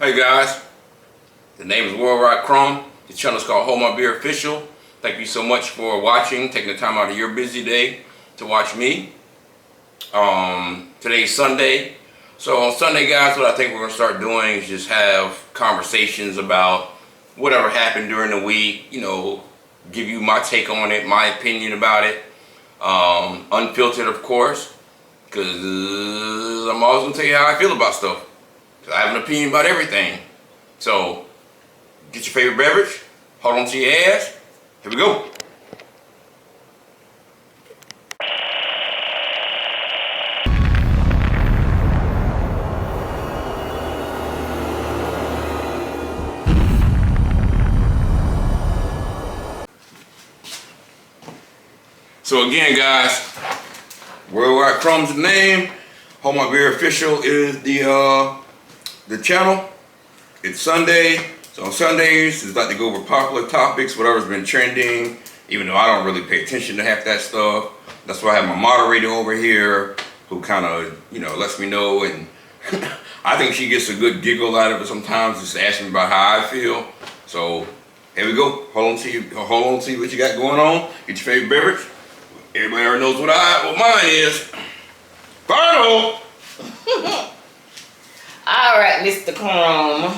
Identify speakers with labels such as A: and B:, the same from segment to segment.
A: Hey guys, the name is Worldwide Crum. The channel is called Hold My Beer Official. Thank you so much for watching, taking the time out of your busy day to watch me. Today's Sunday. So on Sunday, guys, what I think we're going to start doing is just have conversations about whatever happened during the week. You know, give you my take on it, my opinion about it. Unfiltered, of course, because I'm always going to tell you how I feel about stuff. I have an opinion about everything. So, get your favorite beverage, hold on to your ass, here we go. So again, guys, Worldwide Crum's the name. Hold My Beer Official is the channel. It's Sunday, so on Sundays it's like to go over popular topics, whatever's been trending, even though I don't really pay attention to half that stuff. That's why I have my moderator over here who kind of, you know, lets me know, and I think she gets a good giggle out of it sometimes, just asking me about how I feel. So here we go. Hold on to see what you got going on. Get your favorite beverage. Everybody already knows what mine is. Final.
B: All right, Mr. Crum.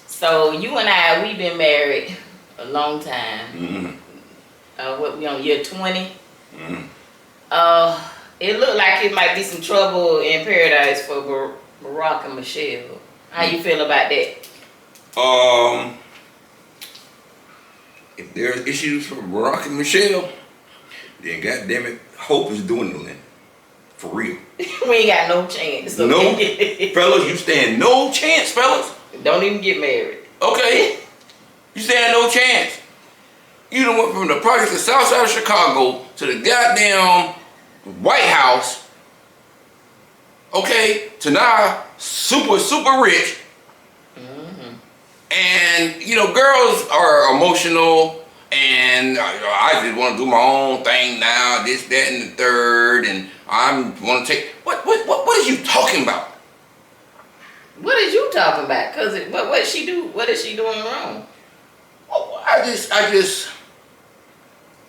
B: So you and I, we've been married a long time. Mm-hmm. What, we on year 20? Mm-hmm. It looked like it might be some trouble in paradise for Barak and Michelle. How you feel about that?
A: If there's issues for Barak and Michelle, then goddamn it, hope is dwindling. For real.
B: We ain't got no chance.
A: Okay? No, fellas, you stand no chance, fellas.
B: Don't even get married.
A: Okay? You stand no chance. You done went from the project to the south side of Chicago to the goddamn White House, okay, to now super rich. Mm-hmm. And, you know, girls are emotional. And I just want to do my own thing now, this, that, and the third, and I want to take. What is you talking about?
B: What is you talking about? Cause what she do? What is she doing wrong?
A: Oh, I just.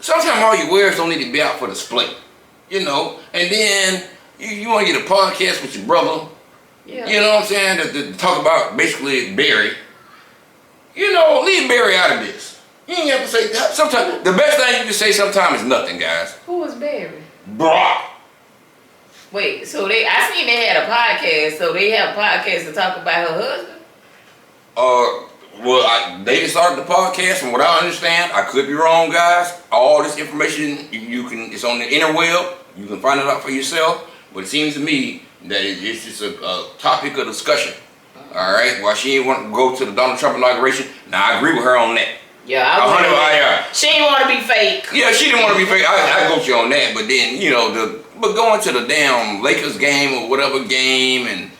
A: Sometimes all your wares don't need to be out for display, you know. And then you want to get a podcast with your brother. Yeah. You know what I'm saying? To talk about basically Barry. You know, leave Barry out of this. You ain't have to say that. Sometimes the best thing you can say sometimes is nothing, guys.
B: Who was Barry?
A: Brock.
B: Wait, so I seen they had a podcast, so they have a podcast to talk about her husband?
A: Well, they just started the podcast. From what I understand, I could be wrong, guys. All this information it's on the interweb. You can find it out for yourself. But it seems to me that it's just a topic of discussion. All right. While she didn't want to go to the Donald Trump inauguration, now I agree with her on that.
B: Yeah, she didn't want to be fake.
A: Yeah, she didn't want to be fake. I go with you on that. But then, you know, but going to the damn Lakers game or whatever game and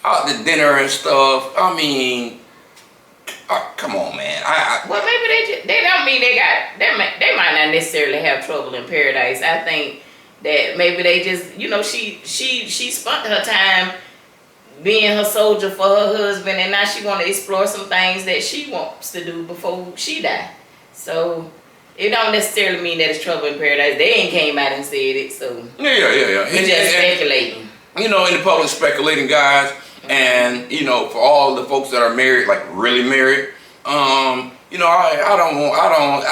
A: out to dinner and stuff. I mean, come on, man.
B: Well, maybe they don't mean they might not necessarily have trouble in paradise. I think that maybe they just, you know, she spent her time being her soldier for her husband, and now she want to explore some things that she wants to do before she die. So it don't necessarily mean that it's trouble in paradise. They ain't came out and said it, so
A: yeah.
B: We're just speculating.
A: You know, in the public speculating, guys, and you know, for all the folks that are married, like really married, you know, I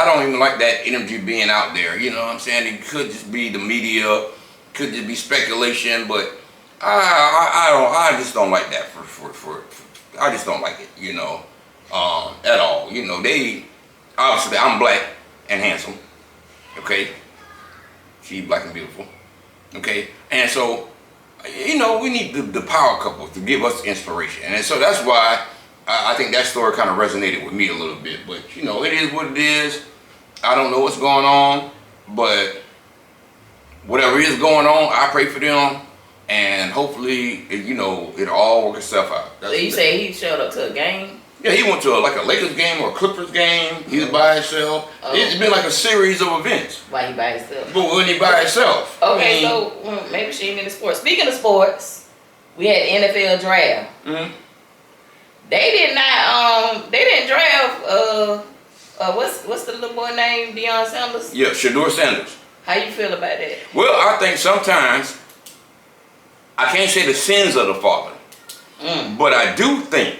A: don't even like that energy being out there. You know what I'm saying? It could just be the media, could just be speculation, but I just don't like that I just don't like it, you know, at all. You know, obviously I'm black and handsome, okay? She's black and beautiful, okay? And so, you know, we need the power couples to give us inspiration. And so that's why I think that story kind of resonated with me a little bit. But, you know, it is what it is. I don't know what's going on, but whatever is going on, I pray for them. And hopefully, you know, it'll all work itself out.
B: So you say he showed up to a game?
A: Yeah, he went to like a Lakers game or a Clippers game. He was by himself. It's been like a series of events.
B: Why he by himself?
A: But when he by himself.
B: Okay, so maybe she ain't into sports. Speaking of sports, we had the NFL draft. Mm-hmm. They did not. They didn't draft. What's the little boy name? Deion Sanders.
A: Yeah, Shador Sanders.
B: How you feel about that?
A: Well, I think sometimes I can't say the sins of the father, but I do think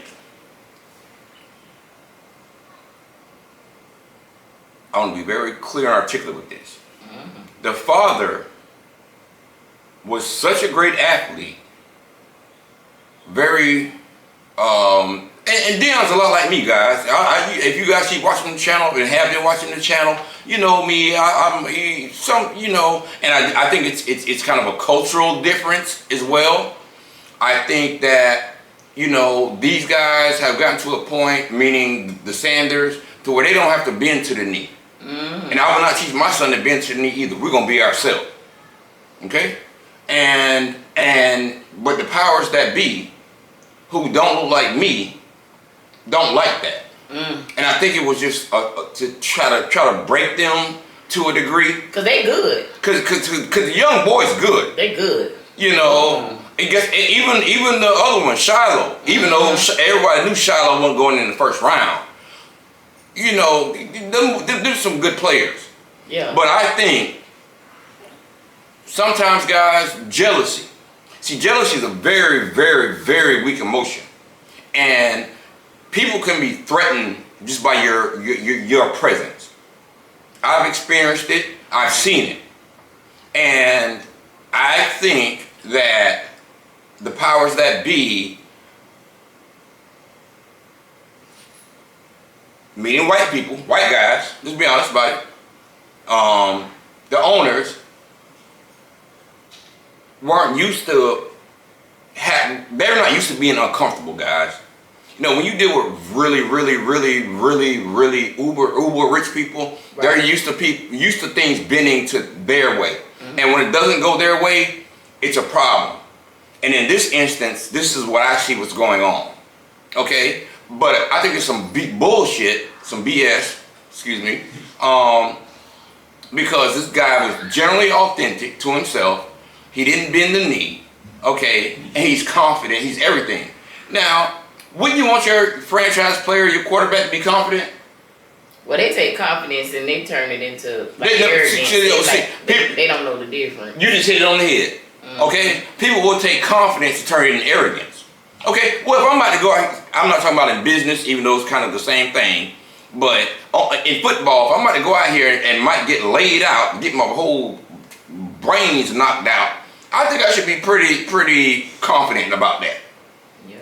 A: I want to be very clear and articulate with this. The father was such a great athlete, very, and Deion's a lot like me, guys. If you guys keep watching the channel and have been watching the channel, you know me. And I think it's kind of a cultural difference as well. I think that these guys have gotten to a point, meaning the Sanders, to where they don't have to bend to the knee. And I will not teach my son to bend to the knee either. We're gonna be ourselves, okay? But the powers that be, who don't look like me, don't like that. And I think it was just to try to break them to a degree.
B: Cause they good.
A: Cause the young boy's good.
B: They good.
A: It gets even the other one, Shiloh. Even though everybody knew Shiloh wasn't going in the first round. There's some good players.
B: Yeah.
A: But I think sometimes, guys, jealousy. See, jealousy is a very, very, very weak emotion, and people can be threatened just by your presence. I've experienced it. I've seen it, and I think that the powers that be, meaning white people, white guys, let's be honest about it, the owners weren't used to they're not used to being uncomfortable, guys. When you deal with really, really, really, really, really uber rich people, right, they're used to things bending to their way. And when it doesn't go their way, it's a problem. And in this instance, this is what I see what's going on. Okay? But I think it's some bullshit, some BS, excuse me, because this guy was generally authentic to himself. He didn't bend the knee, okay, and he's confident, he's everything. Now, wouldn't you want your franchise player, your quarterback, to be confident?
B: Well, they take confidence and they turn it into arrogance. They don't know the difference.
A: You just hit it on the head, okay? People will take confidence and turn it into arrogance. Okay, well, if I'm about to go out, I'm not talking about in business, even though it's kind of the same thing, but in football, if I'm about to go out here and might get laid out, get my whole brains knocked out, I think I should be pretty confident about that. Yeah.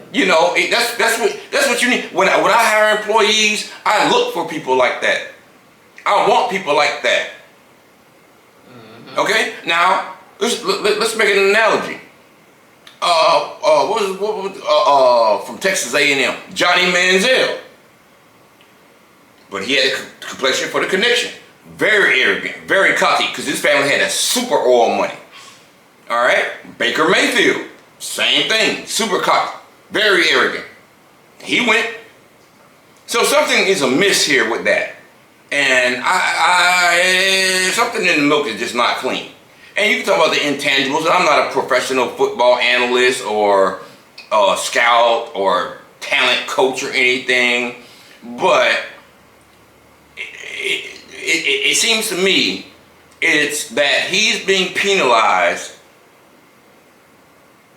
A: That's what you need. When I hire employees, I look for people like that. I want people like that. Okay, now let's make an analogy. From Texas A&M, Johnny Manziel. But he had a complexion for the connection. Very arrogant, very cocky, because his family had that super oil money. All right, Baker Mayfield, same thing, super cocky, very arrogant. He went. So something is amiss here with that, and something in the milk is just not clean. And you can talk about the intangibles. And I'm not a professional football analyst or scout or talent coach or anything, but it seems to me it's that he's being penalized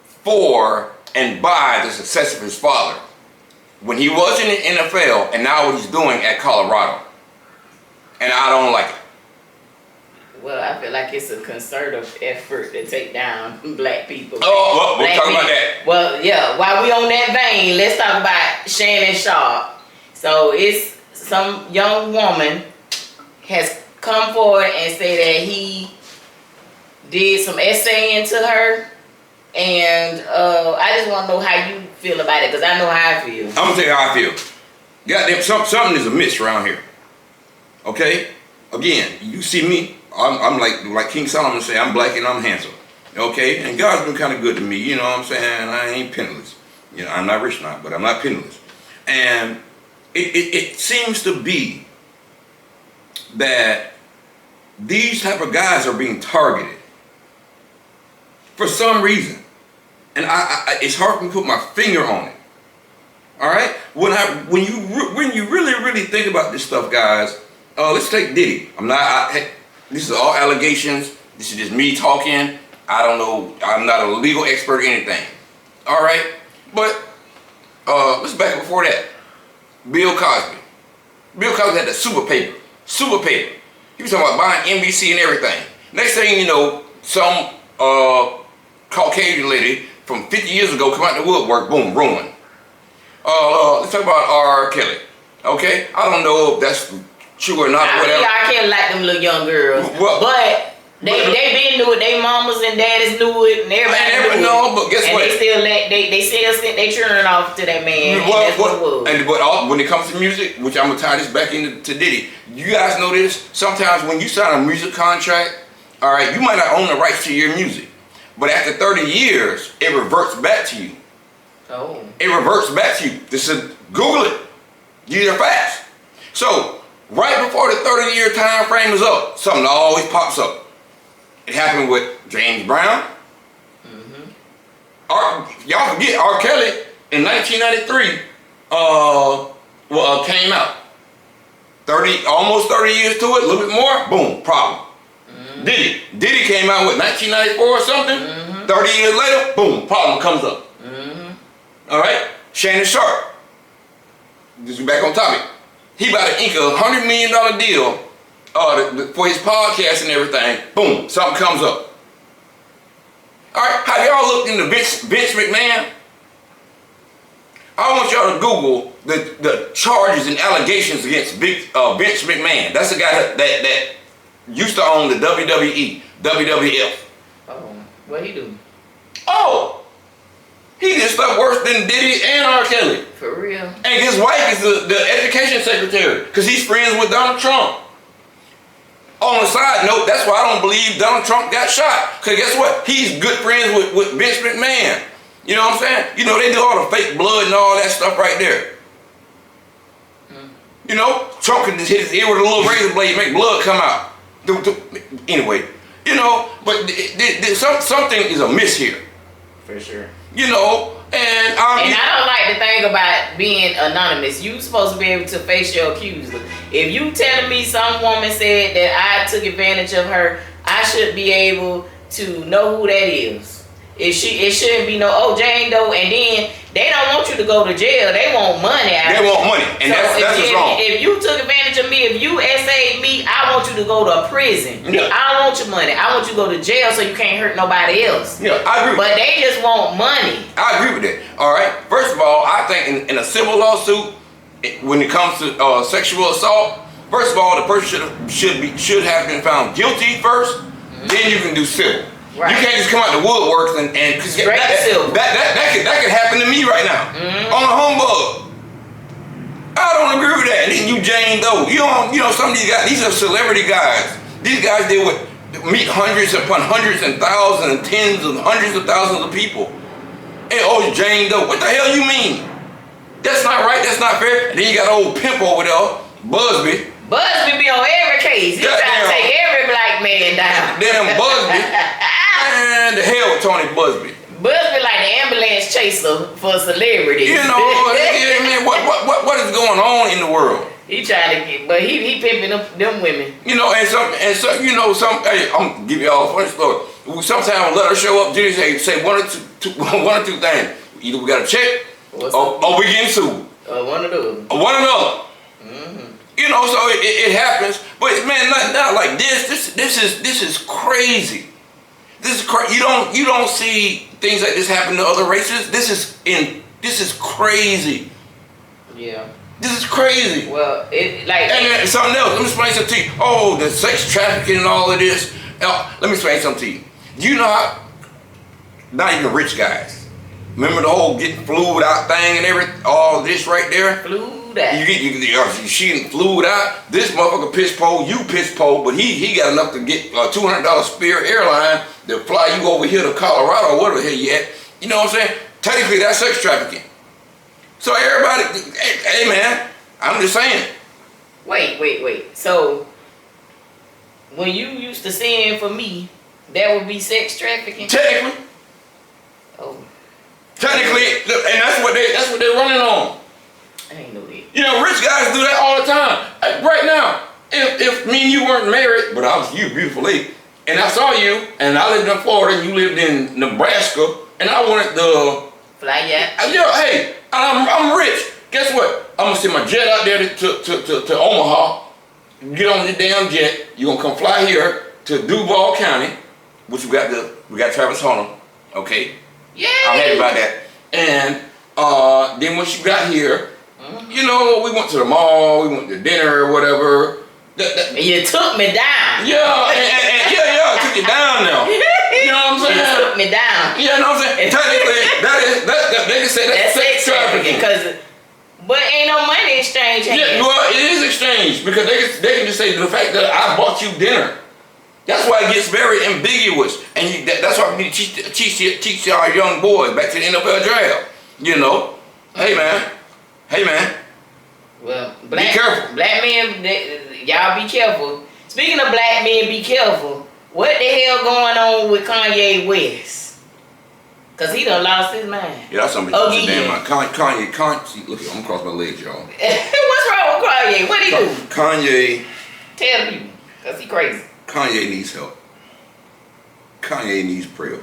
A: for and by the success of his father when he was in the NFL and now what he's doing at Colorado. And I don't like it.
B: Well, I feel like it's a concerted effort to take down black people.
A: Oh, well, we'll talk about that.
B: Well, yeah, while we on that vein, let's talk about Shannon Sharp. So it's some young woman has come forward and said that he did some essaying to her. And I just want to know how you feel about it, because I know how I feel. I'm
A: going to tell you how I feel. Goddamn, something is amiss around here. Okay? Again, you see me, I'm like King Solomon say, I'm black and I'm handsome. Okay? And God's been kind of good to me, you know what I'm saying? I ain't penniless. I'm not rich now, but I'm not penniless. And it seems to be that these type of guys are being targeted for some reason. And it's hard for me to put my finger on it. All right. When you really think about this stuff, guys, let's take Diddy. This is all allegations. This is just me talking. I don't know. I'm not a legal expert or anything. All right. But let's back up before that. Bill Cosby. Bill Cosby had the super paper. Super paper. He was talking about buying NBC and everything. Next thing you know, some Caucasian lady from 50 years ago come out the woodwork, boom, ruined. Let's talk about R. Kelly. Okay? I don't know if that's true or not.
B: I
A: whatever.
B: mean, R. Kelly like them little young girls.
A: Well,
B: but they been knew it. They mamas and daddies knew it, and everybody knew it.
A: But guess
B: and
A: what?
B: They still sent their children off to that man. And that's what it was.
A: But when it comes to music, which I'm gonna tie this back into Diddy, you guys know this. Sometimes when you sign a music contract, all right, you might not own the rights to your music, but after 30 years, it reverts back to you.
B: Oh.
A: It reverts back to you. This is Google it. These are facts. So right before the 30-year time frame is up, something always pops up. It happened with James Brown. Y'all forget R. Kelly in 1993 came out. Almost 30 years to it, a little bit more, boom, problem. Diddy came out with 1994 or something. 30 years later, boom, problem comes up. All right, Shannon Sharp. Just back on topic. He about to ink a $100 million deal for his podcast and everything. Boom, something comes up. All right, have y'all looked into Vince McMahon? I want y'all to Google the charges and allegations against Vince McMahon. That's the guy that used to own the WWE, WWF.
B: Oh, what he do?
A: Oh, he did stuff worse than Diddy and R. Kelly.
B: For real?
A: And his wife is the education secretary because he's friends with Donald Trump. On a side note, that's why I don't believe Donald Trump got shot. Because guess what? He's good friends with Vince McMahon. You know what I'm saying? You know, they do all the fake blood and all that stuff right there. You know, Trump can just hit his ear with a little razor blade and make blood come out. Anyway, you know, but something is amiss here.
B: For sure.
A: You know, and
B: I don't like the thing about being anonymous. You supposed to be able to face your accuser. If you telling me some woman said that I took advantage of her, I should be able to know who that is. It shouldn't be no Jane Doe, and then they don't want you to go to jail. They want money out of you.
A: They want money, and
B: so
A: that's what's wrong.
B: If you took advantage of me, if you SA'd me, I want you to go to prison.
A: Yeah.
B: I don't want your money. I want you to go to jail so you can't hurt nobody else.
A: Yeah, I agree.
B: But they just want money.
A: I agree with that. All right. First of all, I think in a civil lawsuit, when it comes to sexual assault, first of all, the person should have been found guilty first. Then you can do civil. Right. You can't just come out the woodworks and cause that could happen to me right now on a humbug. I don't agree with that. And then you Jane Doe. You know some of these guys. These are celebrity guys. These guys deal with meet hundreds upon hundreds and thousands and tens of hundreds of thousands of people. And Jane Doe. What the hell you mean? That's not right. That's not fair. And then you got old pimp over there, Busby.
B: Busby be on every case. He trying to take every black man down.
A: Damn Busby. Man, the hell with Tony Busby.
B: Busby like the ambulance chaser for celebrities.
A: You know, man, what is going on in the world?
B: He trying to get, but he pimping them women. You know,
A: and some, hey, I'm gonna give y'all a funny story. Sometimes we let her show up, Judy say one or two things. Either we got a check, or we getting sued.
B: One or the other.
A: One or the other. You know, so it happens. But man, not like this. This is crazy. This is crazy. You don't see things like this happen to other races. This is crazy.
B: Yeah.
A: This is crazy.
B: Well,
A: and something else. Let me explain something to you. Oh, the sex trafficking and all of this. Let me explain something to you. Do you know how? Not even rich guys. Remember the whole getting flued out thing and everything. All this right there.
B: Flued out.
A: She flued out. This motherfucker piss pole. You piss pole. But he got enough to get a $200 Spirit airline to fly you over here to Colorado or whatever the hell you at. You know what I'm saying? Technically, that's sex trafficking. So everybody, hey man, I'm just saying.
B: Wait. So when you used to send for me, that would be sex trafficking?
A: Technically.
B: Oh.
A: Technically, and that's what they're running on.
B: I ain't know that.
A: You know, rich guys do that all the time. Right now, if me and you weren't married, but I was you, beautiful lady, and I saw you, and I lived in Florida, and you lived in Nebraska, and I wanted to
B: fly out.
A: You know, hey, I'm rich. Guess what? I'm gonna send my jet out there to Omaha. Get on the damn jet. You gonna come fly here to Duval County, which we got Travis Hunter. Okay.
B: Yeah.
A: I'm happy about that. And then once you got here, you know, we went to the mall, we went to dinner or whatever.
B: You took me down.
A: Yeah, I took you down now. You know what I'm saying?
B: You took me down.
A: Yeah, you know what I'm saying? Technically, they can say that's sex trafficking.
B: But ain't no money exchange.
A: Yeah, well, it is exchange because they can just say the fact that I bought you dinner. That's why it gets very ambiguous, and that's why we need to teach our young boys back to the NFL draft. You know, hey man.
B: Well,
A: be careful.
B: Black men, y'all be careful. Speaking of black men, be careful. What the hell going on with Kanye West? Cause he done lost his mind.
A: Yeah, that's something. Damn mind. Kanye. See, look, I'm gonna cross my legs, y'all.
B: What's wrong with Kanye? What he do?
A: Kanye.
B: Tell people, cause he crazy.
A: Kanye needs help. Kanye needs prayer.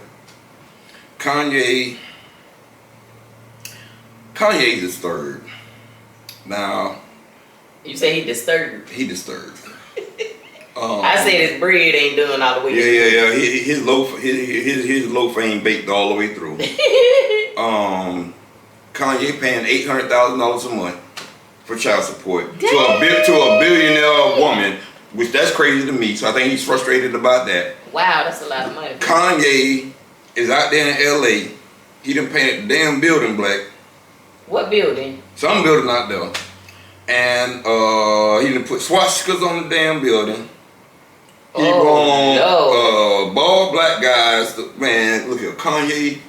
A: Kanye's disturbed. Now.
B: You say he disturbed.
A: He disturbed.
B: I said his bread ain't done all the way.
A: Yeah. His loaf ain't baked all the way through. Kanye paying $800,000 a month for child support to a billionaire woman, which that's crazy to me. So I think he's frustrated about that.
B: Wow, that's a lot of money.
A: Kanye is out there in L.A. He done painted the damn building black.
B: What building?
A: Some building out there. And he done put swastikas on the damn building. He bald black guys. Man, look at Kanye.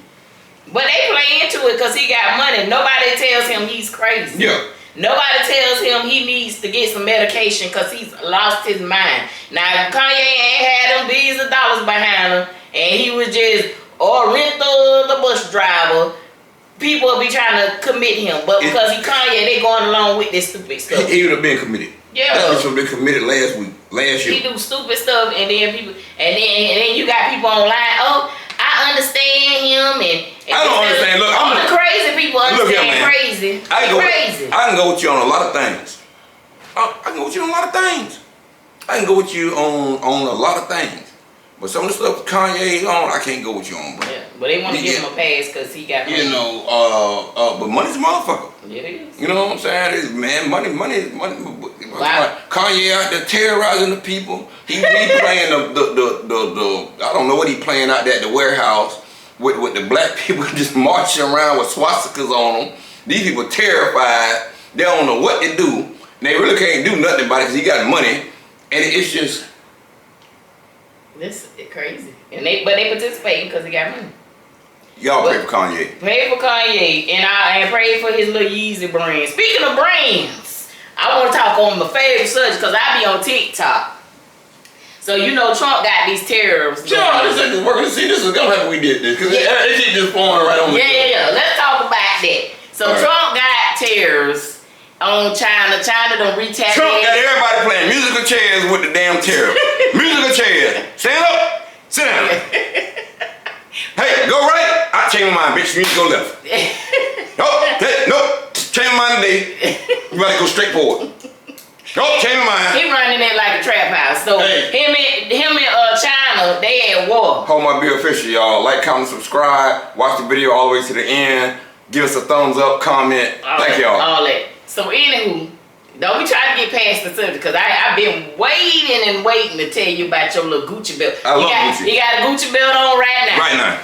B: But they play into it because he got money. Nobody tells him he's crazy.
A: Yeah.
B: Nobody tells him he needs to get some medication because he's lost his mind. Now, if Kanye ain't had them billions of dollars behind him and he was just the bus driver, people will be trying to commit him. But because he Kanye, they going along with this stupid stuff.
A: He would have been committed.
B: Yeah.
A: That should have been committed last year.
B: He do stupid stuff and then you got people online, oh, I understand him and
A: I don't understand. Look,
B: all the crazy people understand crazy.
A: I can go with you on a lot of things. I can go with you on a lot of things. I can go with you on a lot of things. But some of the stuff Kanye on, I can't go with you on, bro.
B: Yeah, but they want to give him a pass because he got money.
A: You know, but money's a motherfucker.
B: Yeah, it is.
A: You know what I'm saying? It's, man, money.
B: Wow.
A: Kanye out there terrorizing the people. He playing the I don't know what he playing out there at the warehouse with the black people just marching around with swastikas on them. These people terrified. They don't know what to do. And they really can't do nothing about it because he got money. And it's just.
B: This is crazy. But they participating because he got money.
A: Y'all pray for Kanye.
B: Pray for Kanye and pray for his little Yeezy brand. Speaking of brands, I want to talk on my favorite subject because I be on TikTok. So you know Trump got these tariffs.
A: Sure, this ain't working. See, this is gonna happen. We did this because it just flowing right on.
B: Yeah. Let's talk about that. So Trump got tariffs on China. China done retaliated.
A: Trump got everybody playing musical chairs with the damn tariff. Musical chairs. Stand up. Sit down. Hey, go right. I change my mind, bitch. You need to go left. Nope. Change my mind today. You gotta go straight forward. Nope. Change my mind.
B: He running it like a trap house. So him and China, they at war.
A: Hold my beer official, y'all. Like, comment, subscribe. Watch the video all the way to the end. Give us a thumbs up, comment. Thank y'all.
B: All that. So anywho, don't be trying to get past the subject because I've been waiting to tell you about your little Gucci belt.
A: I love Gucci.
B: You got a Gucci belt on right now.
A: Right now.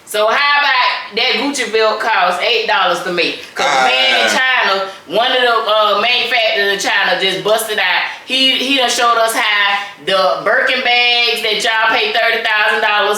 B: So how about that Gucci belt costs $8 to make? Cause the man in China, one of the manufacturers in China just busted out. He done showed us how the Birkin bags that y'all pay $30,000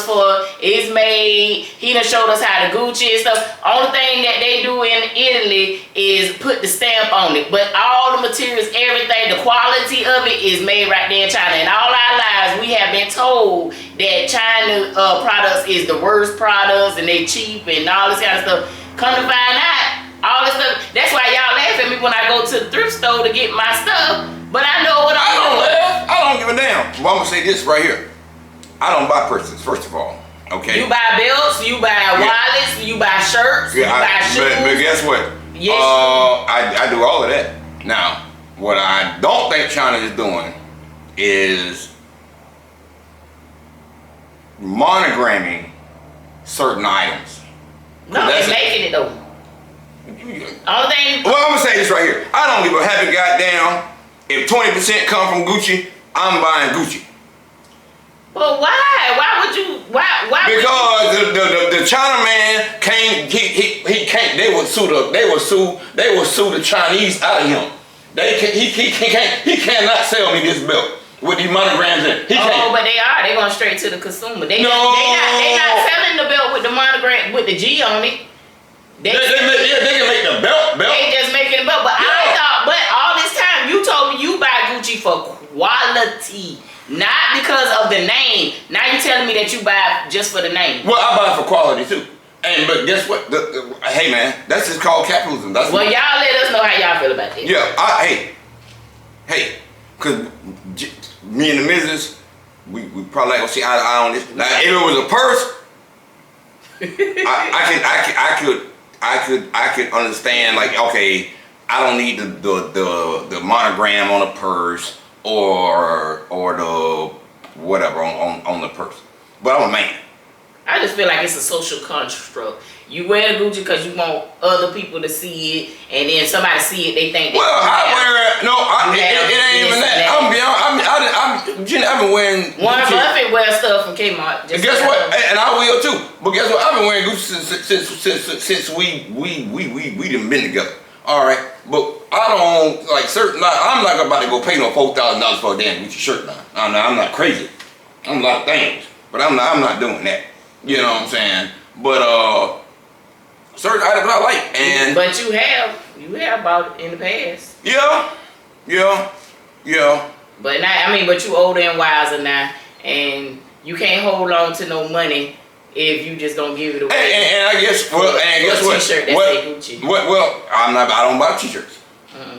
B: for is made. He done showed us how the Gucci and stuff. Only thing that they do in Italy is put the stamp on it. But all the materials, everything, the quality of it is made right there in China. And all our lives we have been told that China products is the worst products and they cheap and all this kind of stuff. Come to find out, all this stuff. That's why y'all laugh at me when I go to the thrift store to get my stuff. But I know what
A: I
B: I'm
A: don't
B: doing.
A: laugh. I don't give a damn. Well, I'm gonna say this right here. I don't buy purses, first of all. Okay.
B: You buy belts, you buy wallets, you buy shirts, you buy shoes.
A: But guess what?
B: Yes.
A: I do all of that. Now, what I don't think China is doing is monogramming certain items.
B: No, they're making it though. All thing.
A: Well, I'm gonna say this right here. I don't give a happy goddamn if 20% come from Gucci. I'm buying Gucci.
B: But why? Why would you? Why?
A: Because the China man can't. He can't. They will sue the Chinese out of him. He cannot sell me this belt with these monograms in it. He can't.
B: But they going straight to the consumer. They not selling the belt with the monogram with the G on it. They
A: can make the belt.
B: They just making the belt. But I thought, but all this time you told me you buy Gucci for quality, not because of the name. Now you telling me that you buy just for the name.
A: Well, I buy for quality too. But guess what? Hey man, that's just called capitalism. Y'all
B: let us know how y'all feel about this.
A: Yeah, hey, cause me and the missus, we probably not gonna see eye to eye on this. Now, if it was a purse, I could understand, like, okay, I don't need the monogram on a purse or the whatever on the purse. But I'm a man.
B: I just feel like it's a social construct. You wear the Gucci because you want other people to see it, and then somebody see it, they think.
A: Well, it ain't even that. I've been wearing.
B: Warren Buffett wears stuff from Kmart.
A: Guess what? And I will too. But guess what? I've been wearing Gucci since we done been together. All right, but I don't like certain. I'm not about to go pay no $4,000 for a damn Gucci shirt now. I'm not crazy. I'm a lot of things, but I'm not doing that. You know what I'm saying? But certain items I like, and
B: but you have bought it in the past.
A: Yeah.
B: But now, but you older and wiser now, and you can't hold on to no money if you just gonna give it away.
A: And I guess guess what?
B: T-shirt that say Gucci.
A: Well, I don't buy t-shirts.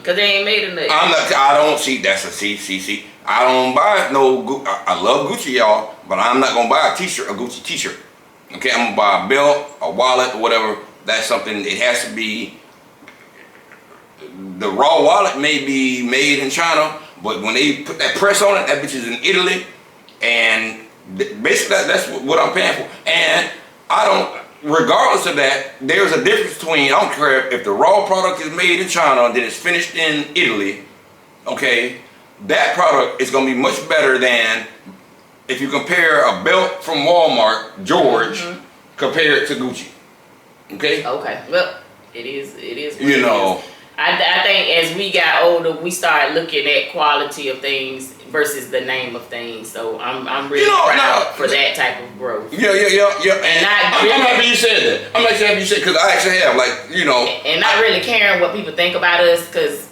B: Cause they ain't made enough.
A: I don't see. That's a see. I don't buy no. I love Gucci, y'all, but I'm not gonna buy a Gucci t-shirt. Okay, I'm gonna buy a belt, a wallet, or whatever. That's something. It has to be. The raw wallet may be made in China, but when they put that press on it, that bitch is in Italy, and basically that's what I'm paying for. And I don't. Regardless of that, there's a difference between. I don't care if the raw product is made in China and then it's finished in Italy. Okay, that product is gonna be much better than. If you compare a belt from Walmart, George, compare it to Gucci. Okay?
B: Okay. Well, it is.
A: You know.
B: I think as we got older, we started looking at quality of things versus the name of things. So I'm really proud for that type of growth.
A: Yeah. And I'm happy you said that. I'm actually happy you said because I actually have, And
B: not really caring what people think about us because,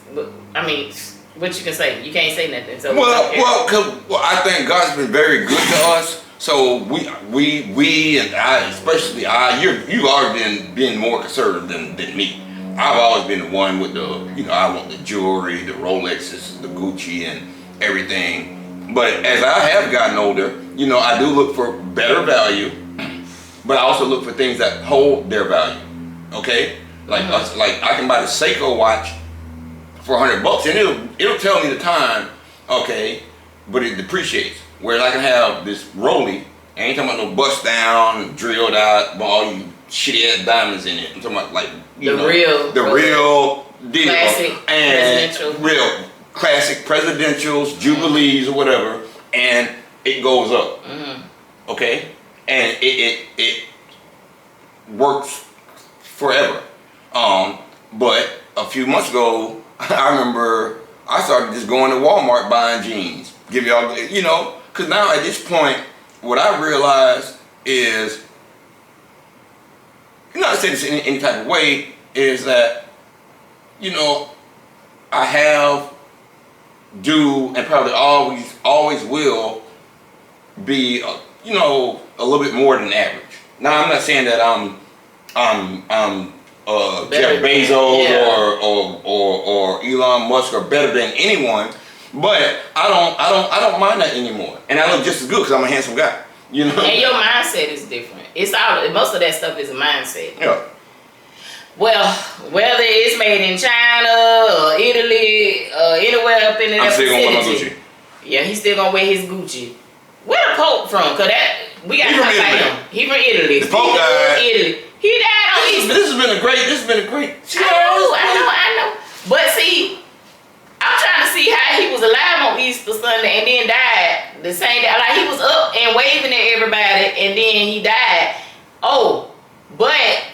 B: what you can say? You can't say nothing. So
A: I think God's been very good to us. So we and I, especially you've always been more conservative than me. I've always been the one with I want the jewelry, the Rolexes, the Gucci, and everything. But as I have gotten older, I do look for better value, but I also look for things that hold their value. Okay, like I can buy the Seiko watch for $100, and it'll tell me the time. Okay, but it depreciates. Whereas I can have this Rollie. I ain't talking about no bust down, drilled out, all you shitty ass diamonds in it. I'm talking about the real deal,
B: classic
A: and
B: presidential.
A: Real classic presidentials, jubilees, or whatever, and it goes up. Okay, and it works forever. But a few months ago, I remember I started just going to Walmart buying jeans. Give y'all, because now at this point, what I realized is, not to say this in any type of way, is that, I and probably always will be, a little bit more than average. Now, I'm not saying that I'm Jeff Bezos
B: yeah.
A: or Elon Musk are better than anyone, but I don't mind that anymore, and I look just as good because I'm a handsome guy, you know.
B: And your mindset is different. It's all most of that stuff is a mindset.
A: Yeah.
B: Well, whether it's made in China or Italy or anywhere up in the
A: I'm still gonna wear my
B: vicinity.
A: Gucci.
B: Yeah, he's still gonna wear his Gucci. Where the Pope from? Cause we gotta talk about him. He from Italy.
A: The Pope died.
B: Italy. He died on Easter.
A: This has been a great.
B: I know. But see, I'm trying to see how he was alive on Easter Sunday and then died the same day. Like he was up and waving at everybody and then he died. Oh, but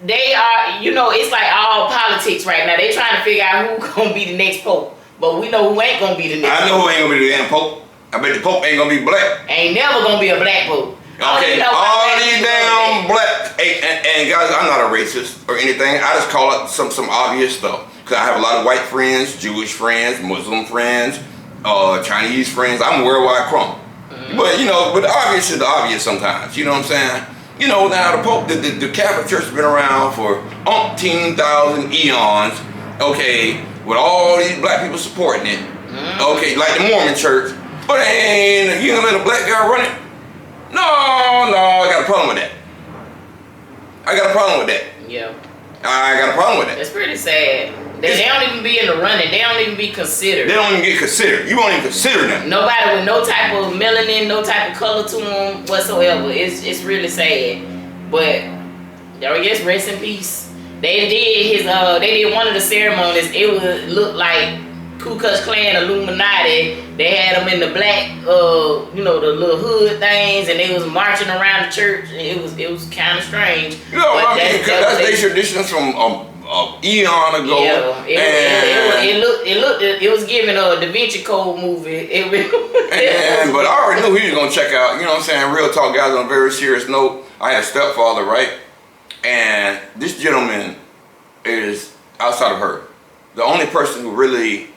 B: they are, it's like all politics right now. They trying to figure out who gonna be the next Pope. But we know who ain't gonna be the next
A: I know who ain't gonna be the damn Pope. I bet the Pope ain't gonna be black.
B: Ain't never gonna be a black Pope.
A: Okay, all these damn black. And guys, I'm not a racist or anything. I just call it some obvious stuff. Because I have a lot of white friends, Jewish friends, Muslim friends, Chinese friends. I'm worldwide Crum. Mm-hmm. But the obvious is the obvious sometimes. You know what I'm saying? Now the Pope, the Catholic Church has been around for umpteen thousand eons. Okay, with all these black people supporting it. Mm-hmm. Okay, like the Mormon Church. But you gonna let a black guy run it? No, I got a problem with that.
B: Yeah.
A: I got a problem with that.
B: That's pretty sad. They don't even be in the running. They don't even be considered.
A: They don't even get considered. You won't even consider them.
B: Nobody with no type of melanin, no type of color to them whatsoever. It's really sad. But I guess rest in peace. They did one of the ceremonies. It would look like Ku Klux Klan, Illuminati. They had them in the black, the little hood things, and they was marching around the church. It was kind of strange.
A: That's their traditions from eon ago.
B: Yeah, it was giving a Da Vinci Code movie.
A: But I already knew he was gonna check out. You know what I'm saying? Real talk, guys. On a very serious note, I had a stepfather, right? And this gentleman is outside of her. The only person who really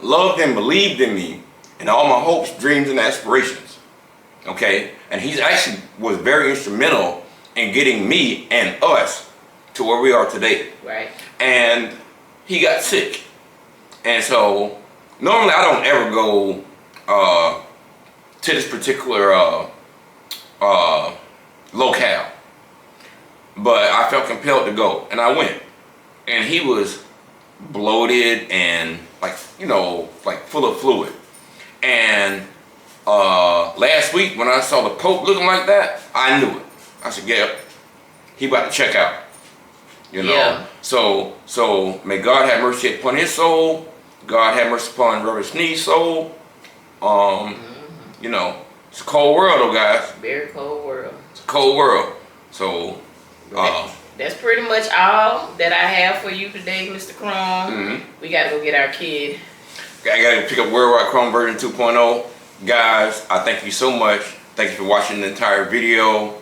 A: loved and believed in me and all my hopes, dreams, and aspirations. Okay? And he actually was very instrumental in getting me and us to where we are today.
B: Right.
A: And he got sick. And so, normally I don't ever go to this particular locale. But I felt compelled to go. And I went. And he was bloated and like full of fluid. And last week when I saw the Pope looking like that, I knew it. I said, yeah, he about to check out.
B: Yeah.
A: So may God have mercy upon his soul. God have mercy upon Reverend Sneed's soul. It's a cold world though, guys.
B: Very cold world.
A: It's a cold world. So
B: that's pretty much all that I have for you today, Mr. Crum.
A: Mm-hmm.
B: We gotta go get our kid.
A: I gotta pick up Worldwide Crum version 2.0. Guys, I thank you so much. Thank you for watching the entire video.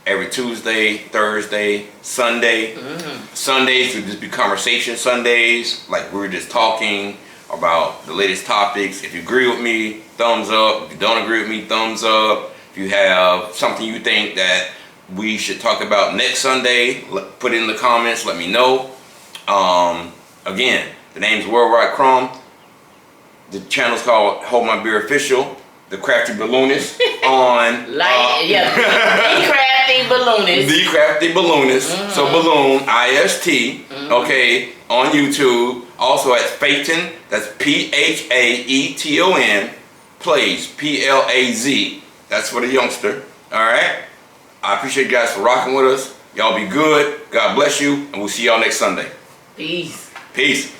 A: Every Tuesday, Thursday, Sunday. Mm-hmm. Sundays would just be conversation Sundays. Like we were just talking about the latest topics. If you agree with me, thumbs up. If you don't agree with me, thumbs up. If you have something you think that we should talk about next Sunday, put it in the comments, let me know. Again, the name's Worldwide Crum. The channel's called Hold My Beer Official. The Crafty Balloonist on...
B: The Crafty Balloonist.
A: The Crafty Balloonist. Mm-hmm. So Balloon, IST, mm-hmm. Okay, on YouTube. Also at Phaeton, that's Phaeton, Plays, Plaz. That's for the youngster, alright? I appreciate you guys for rocking with us. Y'all be good. God bless you. And we'll see y'all next Sunday.
B: Peace.
A: Peace.